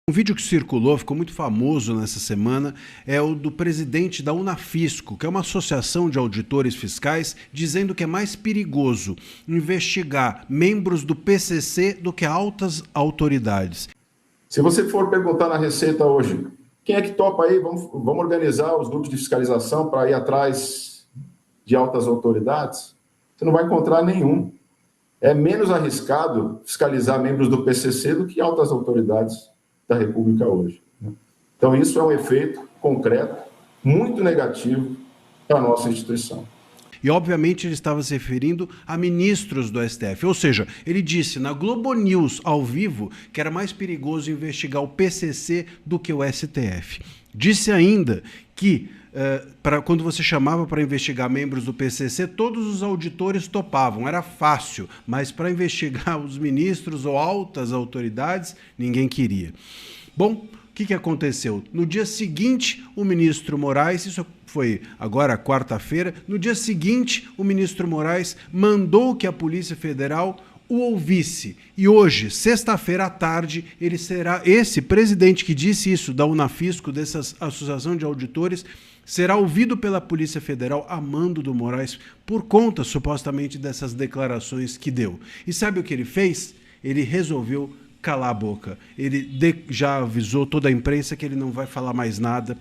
Um vídeo que circulou, ficou muito famoso nessa semana, é o do presidente da Unafisco, que é uma associação de auditores fiscais, dizendo que é mais perigoso investigar membros do PCC do que altas autoridades. Se você for perguntar na Receita hoje, quem é que topa aí? Vamos organizar os grupos de fiscalização para ir atrás de altas autoridades? Você não vai encontrar nenhum. É menos arriscado fiscalizar membros do PCC do que altas autoridades da República hoje. Então, isso é um efeito concreto, muito negativo para a nossa instituição. E, obviamente, ele estava se referindo a ministros do STF. Ou seja, ele disse na Globo News, ao vivo, que era mais perigoso investigar o PCC do que o STF. Disse ainda que, quando você chamava para investigar membros do PCC, todos os auditores topavam, era fácil, mas para investigar os ministros ou altas autoridades, ninguém queria. Bom, o que aconteceu? No dia seguinte, o ministro Moraes, isso foi agora quarta-feira, no dia seguinte, o ministro Moraes mandou que a Polícia Federal o ouvisse. E hoje, sexta-feira à tarde, ele será, esse presidente que disse isso da Unafisco, dessa associação de auditores, será ouvido pela Polícia Federal a mando do Moraes por conta, supostamente, dessas declarações que deu. E sabe o que ele fez? Ele resolveu calar a boca. Ele já avisou toda a imprensa que ele não vai falar mais nada,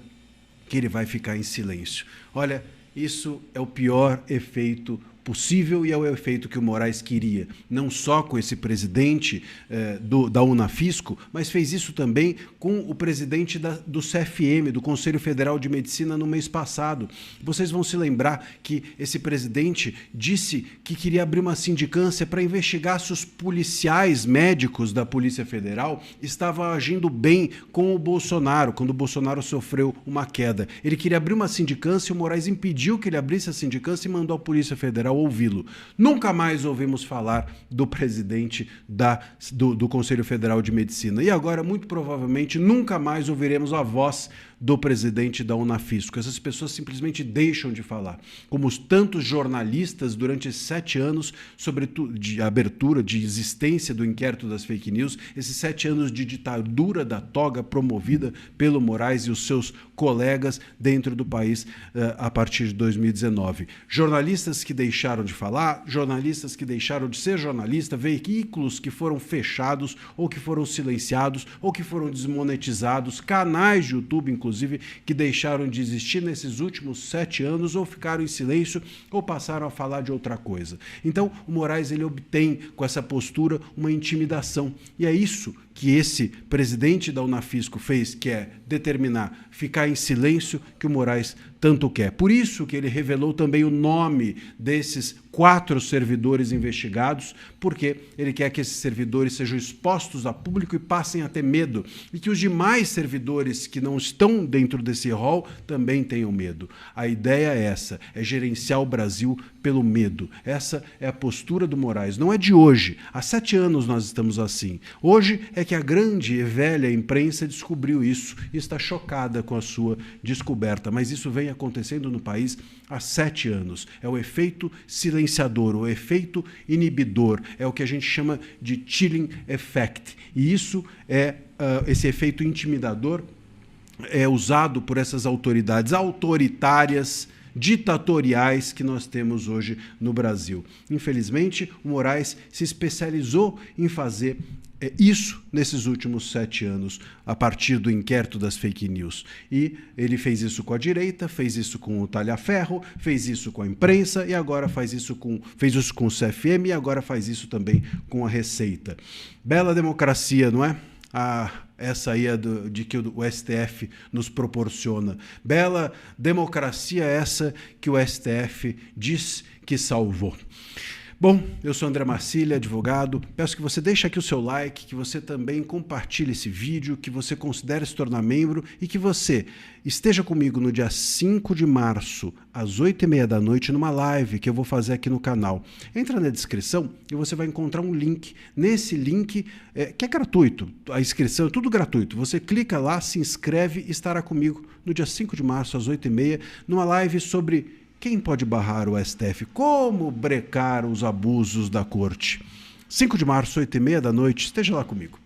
que ele vai ficar em silêncio. Olha, isso é o pior efeito possível e é o efeito que o Moraes queria, não só com esse presidente da Unafisco, mas fez isso também com o presidente do CFM, do Conselho Federal de Medicina, no mês passado. Vocês vão se lembrar que esse presidente disse que queria abrir uma sindicância para investigar se os policiais médicos da Polícia Federal estavam agindo bem com o Bolsonaro, quando o Bolsonaro sofreu uma queda. Ele queria abrir uma sindicância e o Moraes impediu que ele abrisse a sindicância e mandou a Polícia Federal ouvi-lo. Nunca mais ouvimos falar do presidente do Conselho Federal de Medicina. E agora, muito provavelmente, nunca mais ouviremos a voz do presidente da Unafisco. Essas pessoas simplesmente deixam de falar. Como os tantos jornalistas durante esses 7 anos, sobretudo de abertura, de existência do inquérito das fake news, esses 7 anos de ditadura da toga promovida pelo Moraes e os seus colegas dentro do país a partir de 2019. Jornalistas que deixaram de falar, jornalistas que deixaram de ser jornalista, veículos que foram fechados ou que foram silenciados ou que foram desmonetizados, canais de YouTube, inclusive, que deixaram de existir nesses últimos 7 anos ou ficaram em silêncio ou passaram a falar de outra coisa. Então, o Moraes ele obtém com essa postura uma intimidação. E é isso que esse presidente da Unafisco fez, que é determinar ficar em silêncio, que o Moraes tanto quer. Por isso que ele revelou também o nome desses 4 servidores investigados, porque ele quer que esses servidores sejam expostos a público e passem a ter medo, e que os demais servidores que não estão dentro desse rol também tenham medo. A ideia é essa, é gerenciar o Brasil pelo medo. Essa é a postura do Moraes. Não é de hoje. Há 7 anos nós estamos assim. Hoje é que a grande e velha imprensa descobriu isso e está chocada com a sua descoberta. Mas isso vem acontecendo no país há 7 anos. É o efeito silenciador, o efeito inibidor. É o que a gente chama de chilling effect. E isso é esse efeito intimidador é usado por essas autoridades autoritárias, ditatoriais que nós temos hoje no Brasil. Infelizmente, o Moraes se especializou em fazer isso nesses últimos 7 anos, a partir do inquérito das fake news. E ele fez isso com a direita, fez isso com o talha-ferro, fez isso com a imprensa e agora fez isso com o CFM e agora faz isso também com a Receita. Bela democracia, não é? Essa aí é de que o STF nos proporciona. Bela democracia essa que o STF diz que salvou. Bom, eu sou André Marcília, advogado. Peço que você deixe aqui o seu like, que você também compartilhe esse vídeo, que você considere se tornar membro e que você esteja comigo no dia 5 de março, às 8h30 da noite, numa live que eu vou fazer aqui no canal. Entra na descrição e você vai encontrar um link. Nesse link, que é gratuito, a inscrição é tudo gratuito. Você clica lá, se inscreve e estará comigo no dia 5 de março, às 8h30, numa live sobre quem pode barrar o STF, como brecar os abusos da corte. 5 de março, 8h30 da noite, esteja lá comigo.